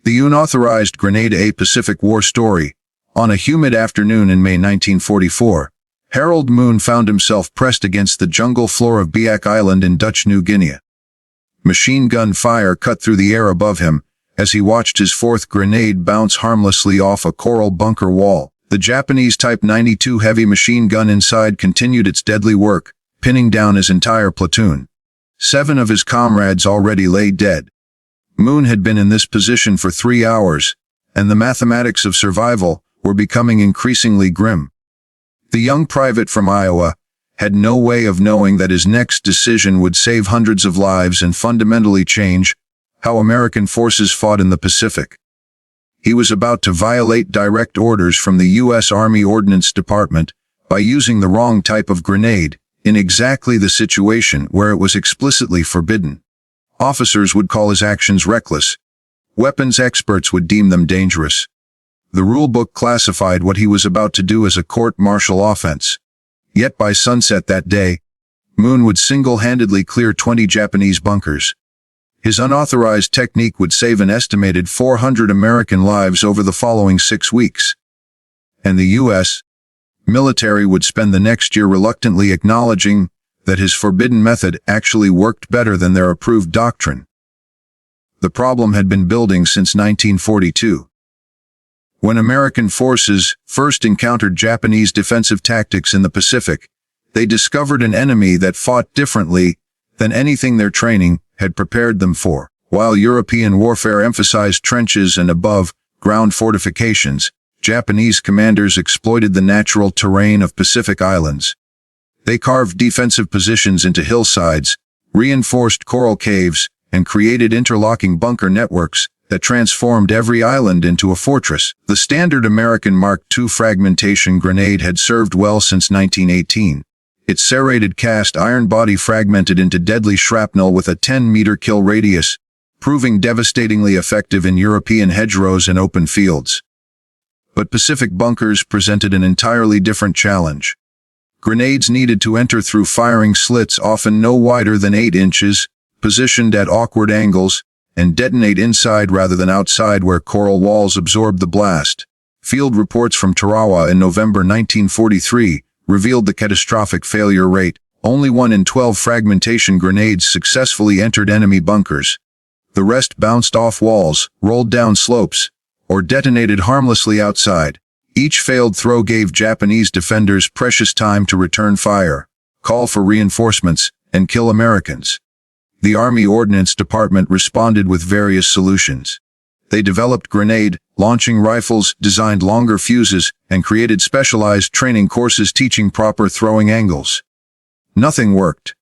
The unauthorized Grenade. A Pacific War story. On a humid afternoon in May 1944, Harold Moon found himself pressed against the jungle floor of Biak Island in Dutch New Guinea. Machine gun fire cut through the air above him as he watched his fourth grenade bounce harmlessly off a coral bunker wall. The Japanese Type 92 heavy machine gun inside continued its deadly work, pinning down his entire platoon. 7 of his comrades already lay dead. Moon had been in this position for 3 hours, and the mathematics of survival were becoming increasingly grim. The young private from Iowa had no way of knowing that his next decision would save hundreds of lives and fundamentally change how American forces fought in the Pacific. He was about to violate direct orders from the U.S. Army Ordnance Department by using the wrong type of grenade in exactly the situation where it was explicitly forbidden. Officers would call his actions reckless. Weapons experts would deem them dangerous. The rulebook classified what he was about to do as a court-martial offense. Yet by sunset that day, Moon would single-handedly clear 20 Japanese bunkers. His unauthorized technique would save an estimated 400 American lives over the following 6 weeks. And the U.S. military would spend the next year reluctantly acknowledging that his forbidden method actually worked better than their approved doctrine. The problem had been building since 1942. When American forces first encountered Japanese defensive tactics in the Pacific, they discovered an enemy that fought differently than anything their training had prepared them for. While European warfare emphasized trenches and above-ground fortifications, Japanese commanders exploited the natural terrain of Pacific islands. They carved defensive positions into hillsides, reinforced coral caves, and created interlocking bunker networks that transformed every island into a fortress. The standard American Mark II fragmentation grenade had served well since 1918. Its serrated cast iron body fragmented into deadly shrapnel with a 10-meter kill radius, proving devastatingly effective in European hedgerows and open fields. But Pacific bunkers presented an entirely different challenge. Grenades needed to enter through firing slits often no wider than 8 inches, positioned at awkward angles, and detonate inside rather than outside where coral walls absorbed the blast. Field reports from Tarawa in November 1943 revealed the catastrophic failure rate. Only 1 in 12 fragmentation grenades successfully entered enemy bunkers. The rest bounced off walls, rolled down slopes, or detonated harmlessly outside. Each failed throw gave Japanese defenders precious time to return fire, call for reinforcements, and kill Americans. The Army Ordnance Department responded with various solutions. They developed grenade launching rifles, designed longer fuses, and created specialized training courses teaching proper throwing angles. Nothing worked.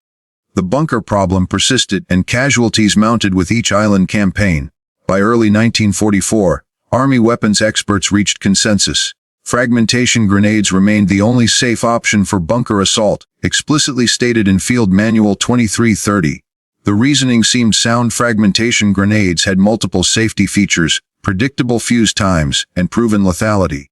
The bunker problem persisted, and casualties mounted with each island campaign. By early 1944, Army weapons experts reached consensus. Fragmentation grenades remained the only safe option for bunker assault, explicitly stated in Field Manual 2330. The reasoning seemed sound. Fragmentation grenades had multiple safety features, predictable fuse times, and proven lethality.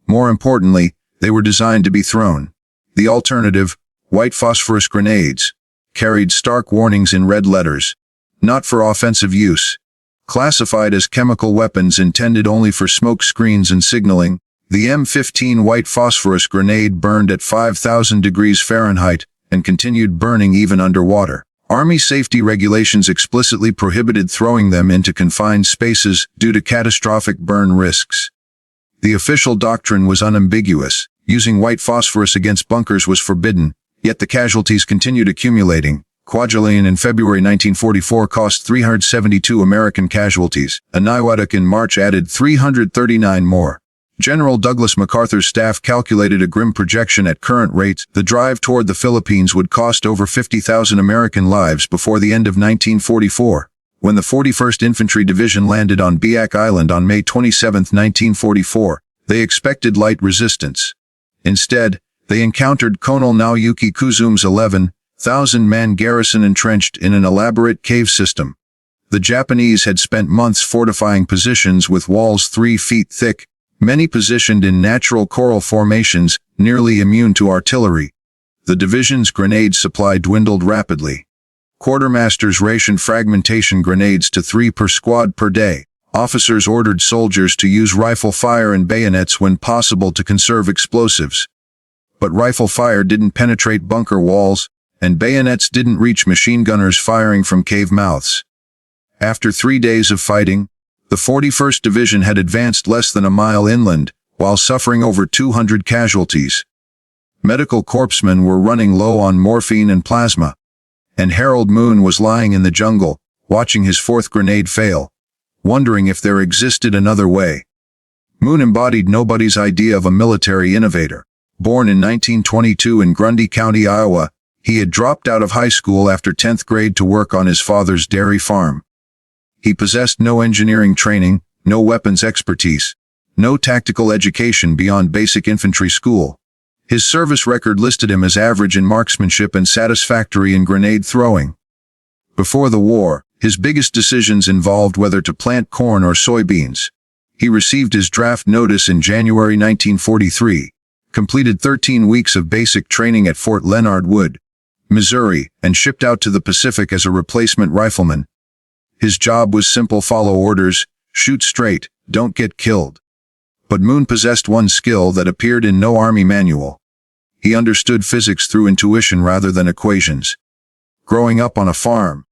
More importantly, they were designed to be thrown. The alternative, white phosphorus grenades, carried stark warnings in red letters. Not for offensive use. Classified as chemical weapons intended only for smoke screens and signaling, the M15 white phosphorus grenade burned at 5,000 degrees Fahrenheit and continued burning even underwater. Army safety regulations explicitly prohibited throwing them into confined spaces due to catastrophic burn risks. The official doctrine was unambiguous. Using white phosphorus against bunkers was forbidden, yet the casualties continued accumulating. Kwajalein in February 1944 cost 372 American casualties. Aniwatuk in March added 339 more. General Douglas MacArthur's staff calculated a grim projection at current rates. The drive toward the Philippines would cost over 50,000 American lives before the end of 1944. When the 41st Infantry Division landed on Biak Island on May 27, 1944, they expected light resistance. Instead, they encountered Colonel Naoyuki Kuzum's 11,000-man garrison entrenched in an elaborate cave system. The Japanese had spent months fortifying positions with walls 3 feet thick, many positioned in natural coral formations, nearly immune to artillery. The division's grenade supply dwindled rapidly. Quartermasters rationed fragmentation grenades to 3 per squad per day. Officers ordered soldiers to use rifle fire and bayonets when possible to conserve explosives. But rifle fire didn't penetrate bunker walls, and bayonets didn't reach machine gunners firing from cave mouths. After 3 days of fighting, the 41st Division had advanced less than a mile inland, while suffering over 200 casualties. Medical corpsmen were running low on morphine and plasma. And Harold Moon was lying in the jungle, watching his fourth grenade fail, wondering if there existed another way. Moon embodied nobody's idea of a military innovator. Born in 1922 in Grundy County, Iowa, he had dropped out of high school after 10th grade to work on his father's dairy farm. He possessed no engineering training, no weapons expertise, no tactical education beyond basic infantry school. His service record listed him as average in marksmanship and satisfactory in grenade throwing. Before the war, his biggest decisions involved whether to plant corn or soybeans. He received his draft notice in January 1943, completed 13 weeks of basic training at Fort Leonard Wood, Missouri, and shipped out to the Pacific as a replacement rifleman. His job was simple: follow orders, shoot straight, don't get killed. But Moon possessed one skill that appeared in no Army manual. He understood physics through intuition rather than equations. Growing up on a farm,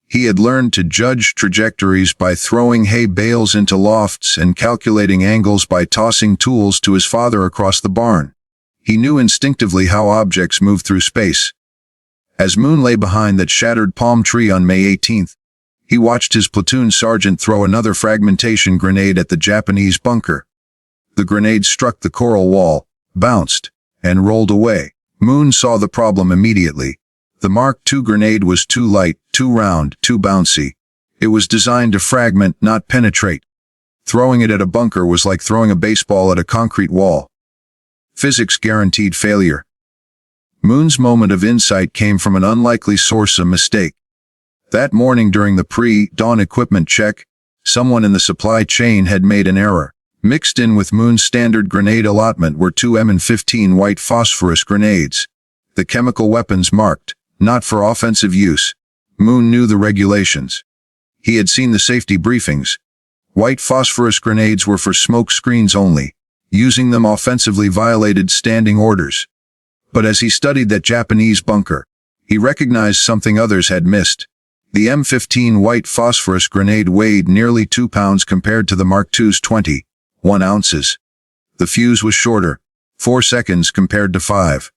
he had learned to judge trajectories by throwing hay bales into lofts and calculating angles by tossing tools to his father across the barn. He knew instinctively how objects move through space. As Moon lay behind that shattered palm tree on May 18th, he watched his platoon sergeant throw another fragmentation grenade at the Japanese bunker. The grenade struck the coral wall, bounced, and rolled away. Moon saw the problem immediately. The Mark II grenade was too light, too round, too bouncy. It was designed to fragment, not penetrate. Throwing it at a bunker was like throwing a baseball at a concrete wall. Physics guaranteed failure. Moon's moment of insight came from an unlikely source: a mistake. That morning during the pre-dawn equipment check, someone in the supply chain had made an error. Mixed in with Moon's standard grenade allotment were 2 M15 white phosphorus grenades. The chemical weapons marked, not for offensive use. Moon knew the regulations. He had seen the safety briefings. White phosphorus grenades were for smoke screens only. Using them offensively violated standing orders. But as he studied that Japanese bunker, he recognized something others had missed. The M15 white phosphorus grenade weighed nearly 2 pounds compared to the Mark II's 21 ounces. The fuse was shorter, 4 seconds compared to 5.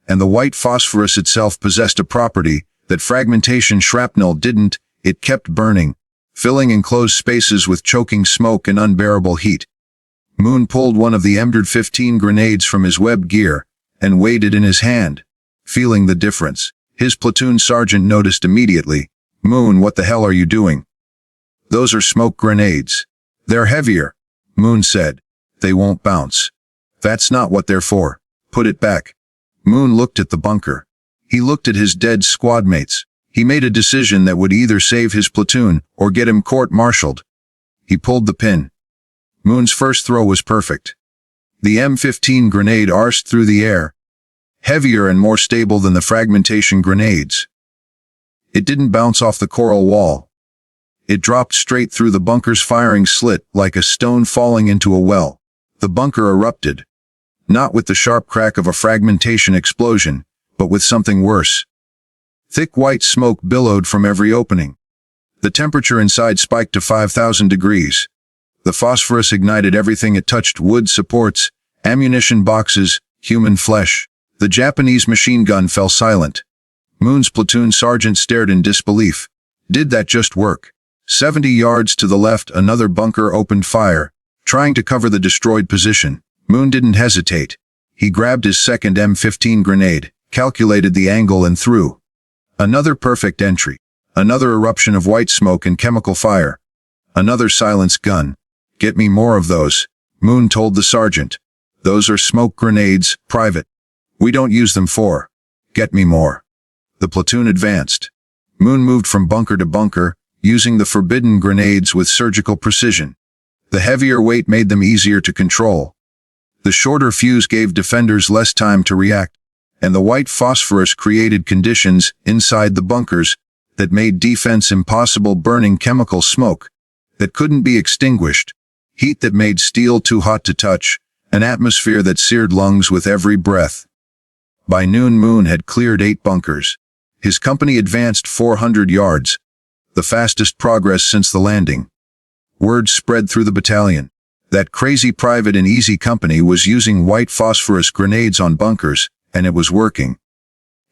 And the white phosphorus itself possessed a property that fragmentation shrapnel didn't: it kept burning, filling enclosed spaces with choking smoke and unbearable heat. Moon pulled one of the M15 grenades from his web gear and weighed it in his hand, feeling the difference. His platoon sergeant noticed immediately. "Moon, what the hell are you doing?" "Those are smoke grenades. They're heavier," Moon said. "They won't bounce. That's not what they're for. Put it back." Moon looked at the bunker. He looked at his dead squad mates. He made a decision that would either save his platoon or get him court-martialed. He pulled the pin. Moon's first throw was perfect. The M15 grenade arsed through the air, heavier and more stable than the fragmentation grenades. It didn't bounce off the coral wall. It dropped straight through the bunker's firing slit like a stone falling into a well. The bunker erupted. Not with the sharp crack of a fragmentation explosion, but with something worse. Thick white smoke billowed from every opening. The temperature inside spiked to 5,000 degrees. The phosphorus ignited everything it touched: wood supports, ammunition boxes, human flesh. The Japanese machine gun fell silent. Moon's platoon sergeant stared in disbelief. Did that just work? 70 yards to the left, another bunker opened fire, trying to cover the destroyed position. Moon didn't hesitate. He grabbed his second M15 grenade, calculated the angle and threw. Another perfect entry. Another eruption of white smoke and chemical fire. Another silenced gun. "Get me more of those," Moon told the sergeant. "Those are smoke grenades, Private. We don't use them for. Get me more." The platoon advanced. Moon moved from bunker to bunker, using the forbidden grenades with surgical precision. The heavier weight made them easier to control. The shorter fuse gave defenders less time to react, and the white phosphorus created conditions inside the bunkers that made defense impossible: burning chemical smoke, that couldn't be extinguished, heat that made steel too hot to touch, an atmosphere that seared lungs with every breath. By noon, Moon had cleared 8 bunkers. His company advanced 400 yards, the fastest progress since the landing. Word spread through the battalion. That crazy private in Easy Company was using white phosphorus grenades on bunkers, and it was working.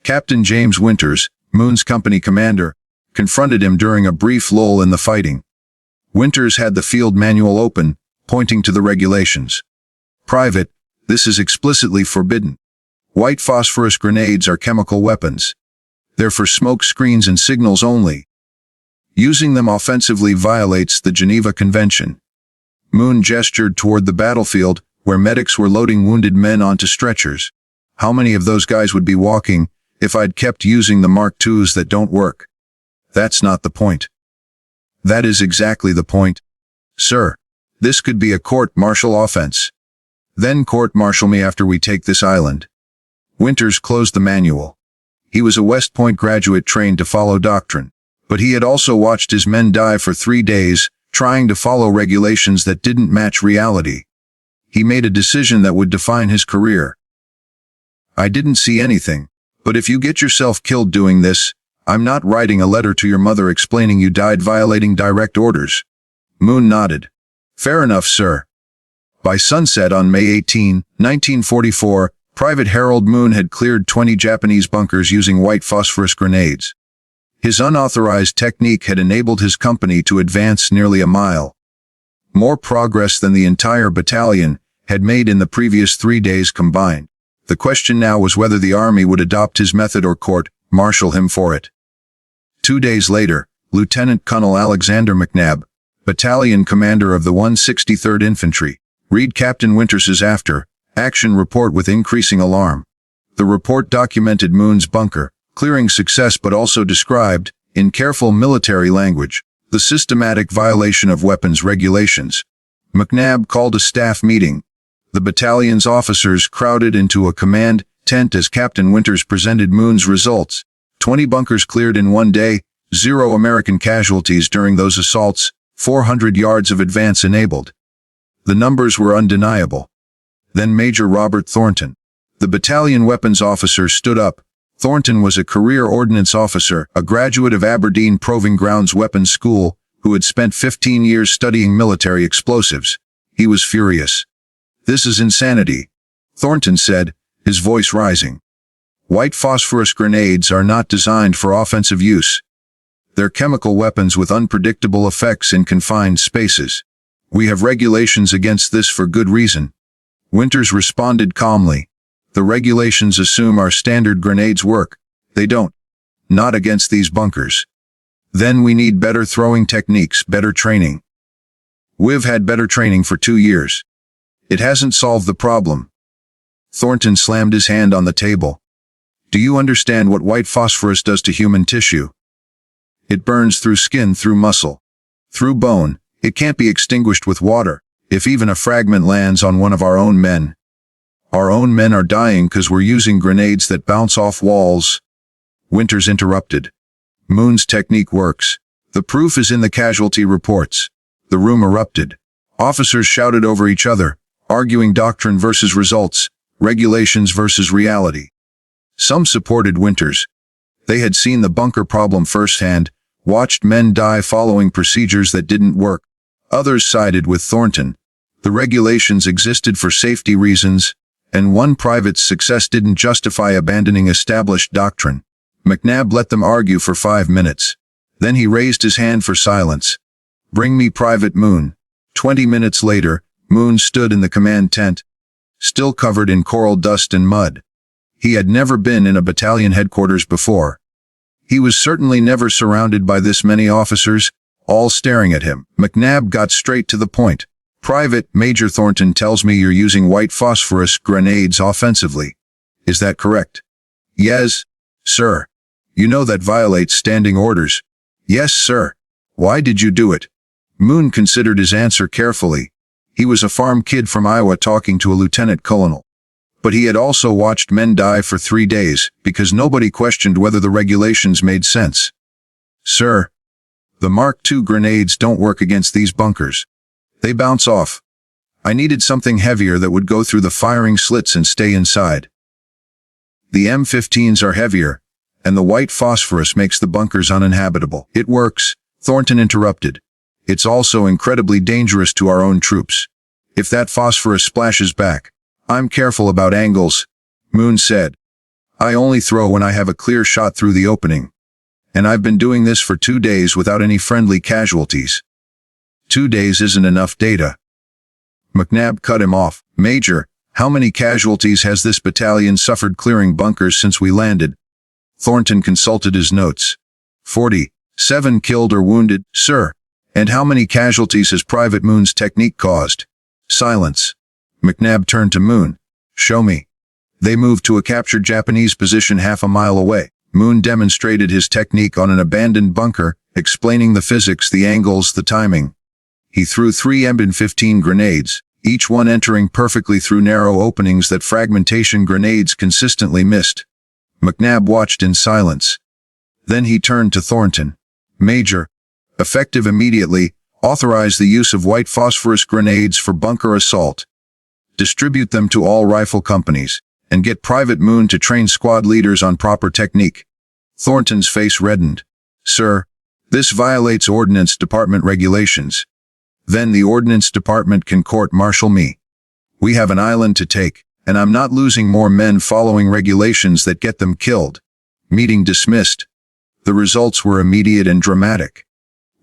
Captain James Winters, Moon's company commander, confronted him during a brief lull in the fighting. Winters had the field manual open, pointing to the regulations. "Private, this is explicitly forbidden. White phosphorus grenades are chemical weapons. They're for smoke screens and signals only. Using them offensively violates the Geneva Convention." Moon gestured toward the battlefield, where medics were loading wounded men onto stretchers. "How many of those guys would be walking if I'd kept using the Mark IIs that don't work?" "That's not the point." "That is exactly the point. Sir, this could be a court-martial offense. Then court-martial me after we take this island." Winters closed the manual. He was a West Point graduate trained to follow doctrine, but he had also watched his men die for 3 days, trying to follow regulations that didn't match reality. He made a decision that would define his career. "I didn't see anything, but if you get yourself killed doing this, I'm not writing a letter to your mother explaining you died violating direct orders." Moon nodded. "Fair enough, sir." By sunset on May 18, 1944, Private Harold Moon had cleared 20 Japanese bunkers using white phosphorus grenades. His unauthorized technique had enabled his company to advance nearly a mile. More progress than the entire battalion had made in the previous 3 days combined. The question now was whether the Army would adopt his method or court-martial him for it. 2 days later, Lieutenant Colonel Alexander McNabb, battalion commander of the 163rd Infantry, read Captain Winters's after-action report with increasing alarm. The report documented Moon's bunker clearing success but also described, in careful military language, the systematic violation of weapons regulations. McNabb called a staff meeting. The battalion's officers crowded into a command tent as Captain Winters presented Moon's results. 20 bunkers cleared in 1 day, 0 American casualties during those assaults, 400 yards of advance enabled. The numbers were undeniable. Then Major Robert Thornton, the battalion weapons officer, stood up. Thornton was a career ordnance officer, a graduate of Aberdeen Proving Grounds Weapons School, who had spent 15 years studying military explosives. He was furious. "This is insanity," Thornton said, his voice rising. "White phosphorus grenades are not designed for offensive use. They're chemical weapons with unpredictable effects in confined spaces. We have regulations against this for good reason." Winters responded calmly. "The regulations assume our standard grenades work. They don't. Not against these bunkers. Then we need better throwing techniques, better training. We've had better training for 2 years. It hasn't solved the problem." Thornton slammed his hand on the table. "Do you understand what white phosphorus does to human tissue? It burns through skin, through muscle, through bone. It can't be extinguished with water. If even a fragment lands on one of our own men, our own men are dying because we're using grenades that bounce off walls." Winters interrupted. "Moon's technique works. The proof is in the casualty reports." The room erupted. Officers shouted over each other, arguing doctrine versus results, regulations versus reality. Some supported Winters. They had seen the bunker problem firsthand, watched men die following procedures that didn't work. Others sided with Thornton. The regulations existed for safety reasons, and one private's success didn't justify abandoning established doctrine. McNabb let them argue for 5 minutes. Then he raised his hand for silence. "Bring me Private Moon." 20 minutes later, Moon stood in the command tent, still covered in coral dust and mud. He had never been in a battalion headquarters before. He was certainly never surrounded by this many officers, all staring at him. McNabb got straight to the point. "Private, Major Thornton tells me you're using white phosphorus grenades offensively. Is that correct?" "Yes, sir." "You know that violates standing orders." "Yes, sir." "Why did you do it?" Moon considered his answer carefully. He was a farm kid from Iowa talking to a lieutenant colonel. But he had also watched men die for 3 days, because nobody questioned whether the regulations made sense. "Sir, The Mark II grenades don't work against these bunkers. They bounce off. I needed something heavier that would go through the firing slits and stay inside. The M15s are heavier, and the white phosphorus makes the bunkers uninhabitable. It works, Thornton interrupted. It's also incredibly dangerous to our own troops. If that phosphorus splashes back, I'm careful about angles, Moon said. I only throw when I have a clear shot through the opening. And I've been doing this for 2 days without any friendly casualties. 2 days isn't enough data. McNabb cut him off. Major, how many casualties has this battalion suffered clearing bunkers since we landed? Thornton consulted his notes. 47 killed or wounded, sir. And how many casualties has Private Moon's technique caused? Silence. McNabb turned to Moon. Show me. They moved to a captured Japanese position half a mile away. Moon demonstrated his technique on an abandoned bunker, explaining the physics, the angles, the timing. He threw 3 M15 grenades, each one entering perfectly through narrow openings that fragmentation grenades consistently missed. McNabb watched in silence. Then he turned to Thornton. Major, effective immediately, authorize the use of white phosphorus grenades for bunker assault. Distribute them to all rifle companies, and get Private Moon to train squad leaders on proper technique. Thornton's face reddened. Sir, this violates Ordnance Department regulations. Then the Ordnance Department can court-martial me. We have an island to take, and I'm not losing more men following regulations that get them killed. Meeting dismissed. The results were immediate and dramatic.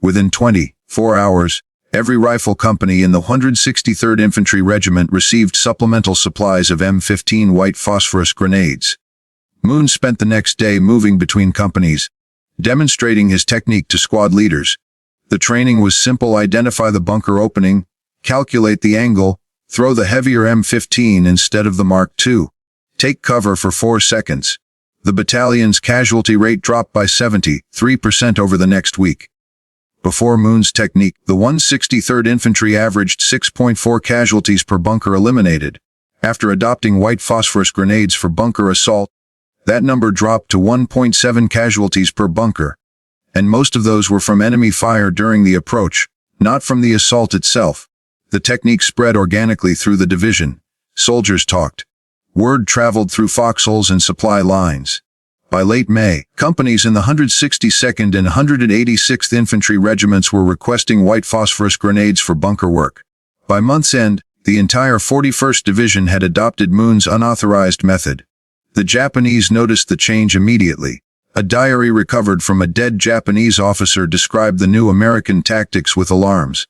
Within 24 hours, every rifle company in the 163rd Infantry Regiment received supplemental supplies of M15 white phosphorus grenades. Moon spent the next day moving between companies, demonstrating his technique to squad leaders. The training was simple: identify the bunker opening, calculate the angle, throw the heavier M15 instead of the Mark II. Take cover for 4 seconds. The battalion's casualty rate dropped by 73% over the next week. Before Moon's technique, the 163rd Infantry averaged 6.4 casualties per bunker eliminated. After adopting white phosphorus grenades for bunker assault, that number dropped to 1.7 casualties per bunker. And most of those were from enemy fire during the approach, not from the assault itself. The technique spread organically through the division. Soldiers talked. Word traveled through foxholes and supply lines. By late May, companies in the 162nd and 186th Infantry Regiments were requesting white phosphorus grenades for bunker work. By month's end, the entire 41st Division had adopted Moon's unauthorized method. The Japanese noticed the change immediately. A diary recovered from a dead Japanese officer described the new American tactics with alarms.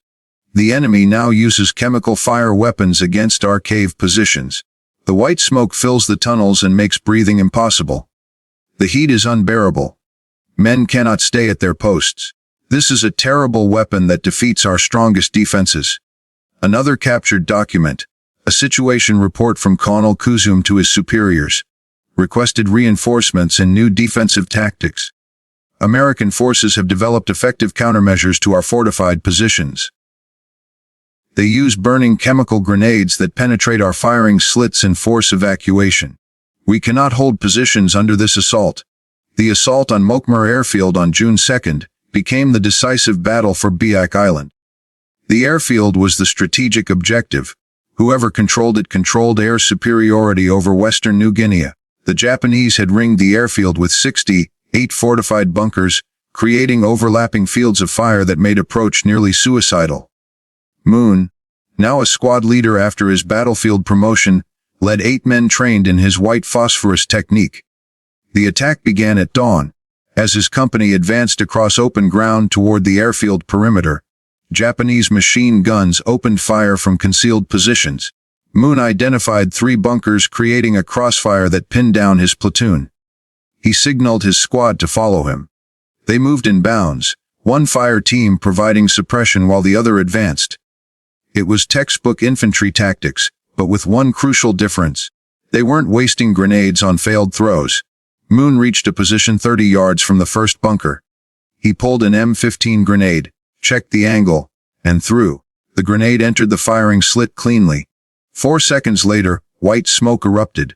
The enemy now uses chemical fire weapons against our cave positions. The white smoke fills the tunnels and makes breathing impossible. The heat is unbearable. Men cannot stay at their posts. This is a terrible weapon that defeats our strongest defenses. Another captured document, a situation report from Colonel Kuzum to his superiors, requested reinforcements and new defensive tactics. American forces have developed effective countermeasures to our fortified positions. They use burning chemical grenades that penetrate our firing slits and force evacuation. We cannot hold positions under this assault. The assault on Mokmar Airfield on June 2nd became the decisive battle for Biak Island. The airfield was the strategic objective. Whoever controlled it controlled air superiority over Western New Guinea. The Japanese had ringed the airfield with 68 fortified bunkers, creating overlapping fields of fire that made approach nearly suicidal. Moon, now a squad leader after his battlefield promotion, led 8 men trained in his white phosphorus technique. The attack began at dawn. As his company advanced across open ground toward the airfield perimeter, Japanese machine guns opened fire from concealed positions. Moon identified 3 bunkers, creating a crossfire that pinned down his platoon. He signaled his squad to follow him. They moved in bounds, one fire team providing suppression while the other advanced. It was textbook infantry tactics, but with one crucial difference. They weren't wasting grenades on failed throws. Moon reached a position 30 yards from the first bunker. He pulled an M15 grenade, checked the angle, and threw. The grenade entered the firing slit cleanly. 4 seconds later, white smoke erupted.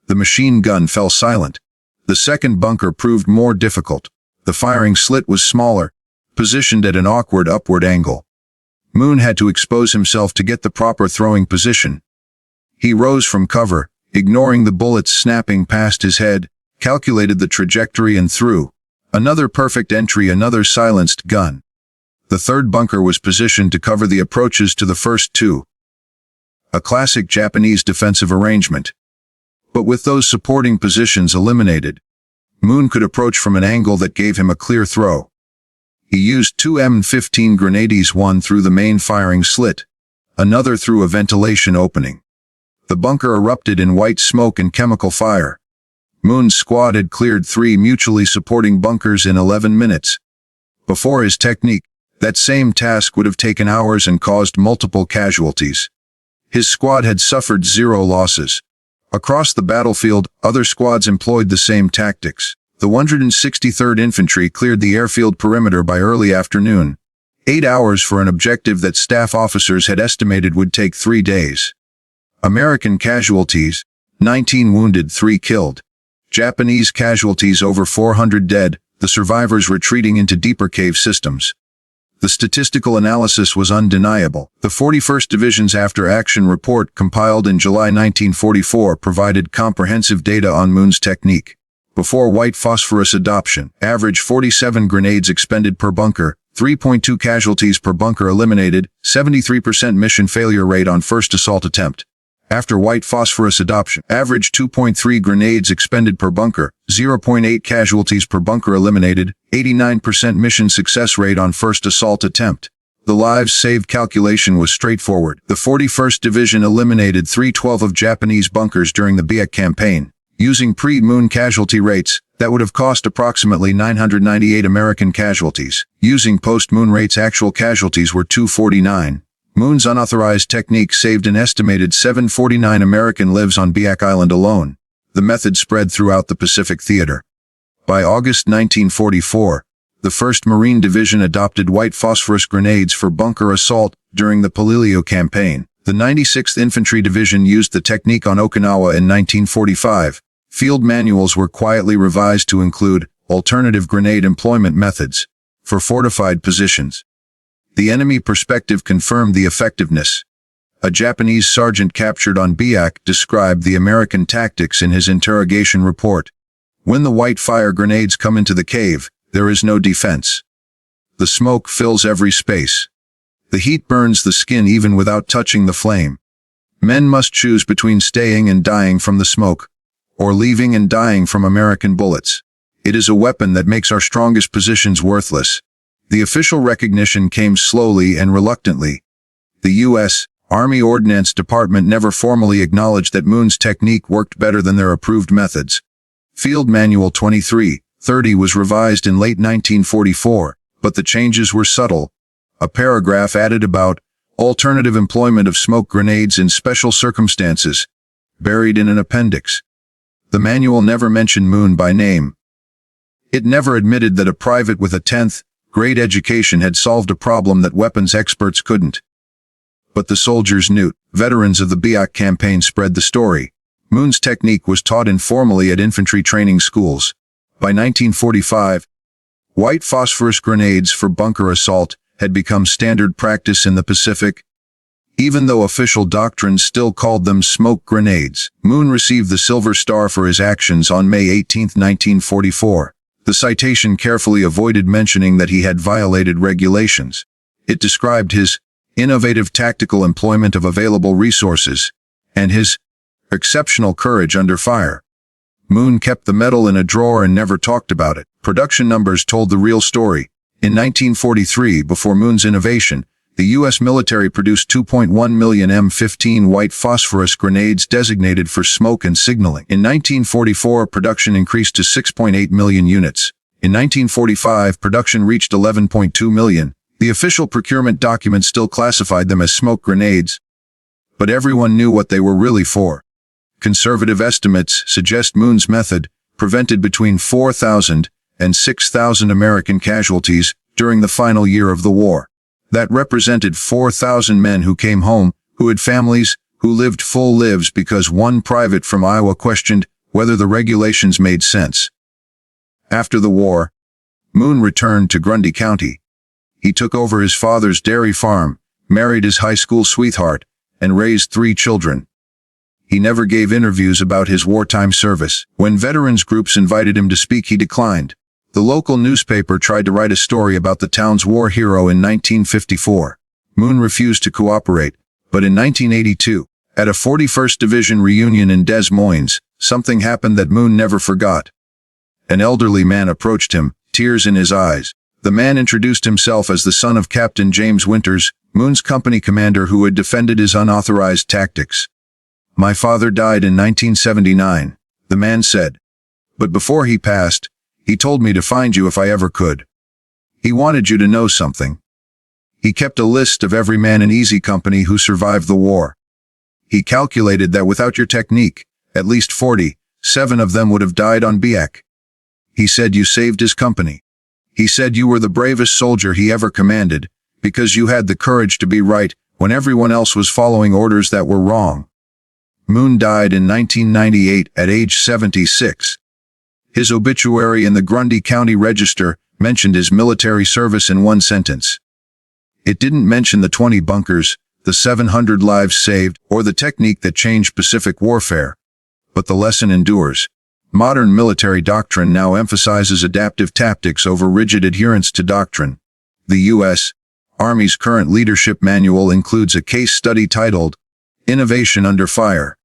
The machine gun fell silent. The second bunker proved more difficult. The firing slit was smaller. positioned at an awkward upward angle. Moon had to expose himself to get the proper throwing position. He rose from cover, ignoring the bullets snapping past his head, calculated the trajectory and threw. Another perfect entry, another silenced gun. The third bunker was positioned to cover the approaches to the first two. A classic Japanese defensive arrangement. But with those supporting positions eliminated, Moon could approach from an angle that gave him a clear throw. He used two M15 grenades, one through the main firing slit, another through a ventilation opening. The bunker erupted in white smoke and chemical fire. Moon's squad had cleared 3 mutually supporting bunkers in 11 minutes. Before his technique, that same task would have taken hours and caused multiple casualties. His squad had suffered 0 losses. Across the battlefield, other squads employed the same tactics. The 163rd Infantry cleared the airfield perimeter by early afternoon. 8 hours for an objective that staff officers had estimated would take 3 days. American casualties, 19 wounded, 3 killed. Japanese casualties, over 400 dead, the survivors retreating into deeper cave systems. The statistical analysis was undeniable. The 41st Division's after-action report, compiled in July 1944, provided comprehensive data on Moon's technique. Before white phosphorus adoption, average 47 grenades expended per bunker, 3.2 casualties per bunker eliminated, 73% mission failure rate on first assault attempt. After white phosphorus adoption, average 2.3 grenades expended per bunker, 0.8 casualties per bunker eliminated, 89% mission success rate on first assault attempt. The lives saved calculation was straightforward. The 41st Division eliminated 312 of Japanese bunkers during the Biak campaign. Using pre-Moon casualty rates, that would have cost approximately 998 American casualties. Using post-Moon rates, actual casualties were 249. Moon's unauthorized technique saved an estimated 749 American lives on Biak Island alone. The method spread throughout the Pacific Theater. By August 1944, the 1st Marine Division adopted white phosphorus grenades for bunker assault during the Palilio campaign. The 96th Infantry Division used the technique on Okinawa in 1945. Field manuals were quietly revised to include alternative grenade employment methods for fortified positions. The enemy perspective confirmed the effectiveness. A Japanese sergeant captured on Biak described the American tactics in his interrogation report. When the white fire grenades come into the cave, there is no defense. The smoke fills every space. The heat burns the skin even without touching the flame. Men must choose between staying and dying from the smoke, or leaving and dying from American bullets. It is a weapon that makes our strongest positions worthless. The official recognition came slowly and reluctantly. The U.S. Army Ordnance Department never formally acknowledged that Moon's technique worked better than their approved methods. Field Manual 2330 was revised in late 1944, but the changes were subtle. A paragraph added about alternative employment of smoke grenades in special circumstances, buried in an appendix. The manual never mentioned Moon by name. It never admitted that a private with a 10th grade education had solved a problem that weapons experts couldn't. But the soldiers knew. Veterans of the Biak campaign spread the story. Moon's technique was taught informally at infantry training schools. By 1945, white phosphorus grenades for bunker assault had become standard practice in the Pacific. Even though official doctrine still called them smoke grenades, Moon received the Silver Star for his actions on May 18, 1944. The citation carefully avoided mentioning that he had violated regulations. It described his innovative tactical employment of available resources and his exceptional courage under fire. Moon kept the medal in a drawer and never talked about it. Production numbers told the real story. In 1943, before Moon's innovation, the U.S. military produced 2.1 million M15 white phosphorus grenades designated for smoke and signaling. In 1944, production increased to 6.8 million units. In 1945, production reached 11.2 million. The official procurement document still classified them as smoke grenades, but everyone knew what they were really for. Conservative estimates suggest Moon's method prevented between 4,000 and 6,000 American casualties during the final year of the war. That represented 4,000 men who came home, who had families, who lived full lives because one private from Iowa questioned whether the regulations made sense. After the war, Moon returned to Grundy County. He took over his father's dairy farm, married his high school sweetheart, and raised 3 children. He never gave interviews about his wartime service. When veterans groups invited him to speak, he declined. The local newspaper tried to write a story about the town's war hero in 1954. Moon refused to cooperate, but in 1982, at a 41st Division reunion in Des Moines, something happened that Moon never forgot. An elderly man approached him, tears in his eyes. The man introduced himself as the son of Captain James Winters, Moon's company commander who had defended his unauthorized tactics. "My father died in 1979, the man said. "But before he passed, he told me to find you if I ever could. He wanted you to know something. He kept a list of every man in Easy Company who survived the war. He calculated that without your technique, at least 47 of them would have died on Biak. He said you saved his company. He said you were the bravest soldier he ever commanded, because you had the courage to be right when everyone else was following orders that were wrong." Moon died in 1998 at age 76. His obituary in the Grundy County Register mentioned his military service in one sentence. It didn't mention the 20 bunkers, the 700 lives saved, or the technique that changed Pacific warfare. But the lesson endures. Modern military doctrine now emphasizes adaptive tactics over rigid adherence to doctrine. The U.S. Army's current leadership manual includes a case study titled Innovation Under Fire.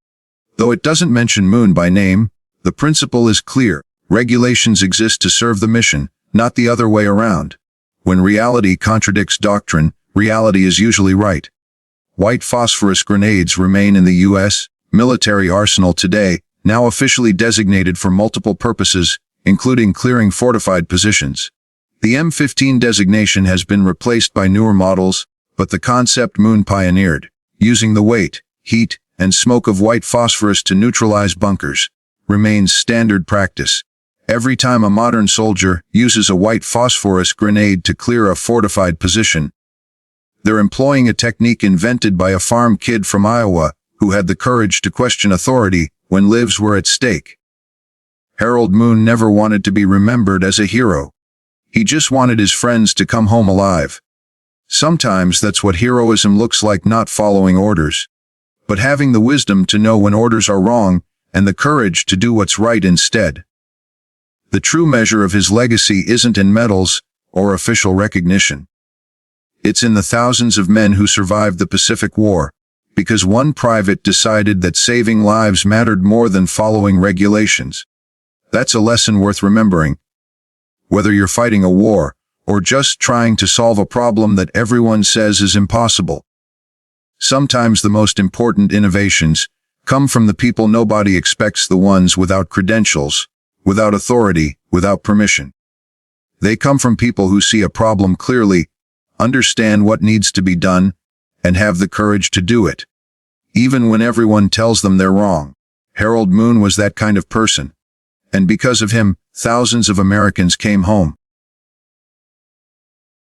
Though it doesn't mention Moon by name, the principle is clear. Regulations exist to serve the mission, not the other way around. When reality contradicts doctrine, reality is usually right. White phosphorus grenades remain in the U.S. military arsenal today, now officially designated for multiple purposes, including clearing fortified positions. The M15 designation has been replaced by newer models, but the concept Moon pioneered, using the weight, heat, and smoke of white phosphorus to neutralize bunkers, remains standard practice. Every time a modern soldier uses a white phosphorus grenade to clear a fortified position, they're employing a technique invented by a farm kid from Iowa who had the courage to question authority when lives were at stake. Harold Moon never wanted to be remembered as a hero. He just wanted his friends to come home alive. Sometimes that's what heroism looks like, not following orders, but having the wisdom to know when orders are wrong and the courage to do what's right instead. The true measure of his legacy isn't in medals or official recognition. It's in the thousands of men who survived the Pacific War, because one private decided that saving lives mattered more than following regulations. That's a lesson worth remembering. Whether you're fighting a war or just trying to solve a problem that everyone says is impossible. Sometimes the most important innovations come from the people nobody expects, the ones without credentials, without authority, without permission. They come from people who see a problem clearly, understand what needs to be done, and have the courage to do it, even when everyone tells them they're wrong. Harold Moon was that kind of person. And because of him, thousands of Americans came home.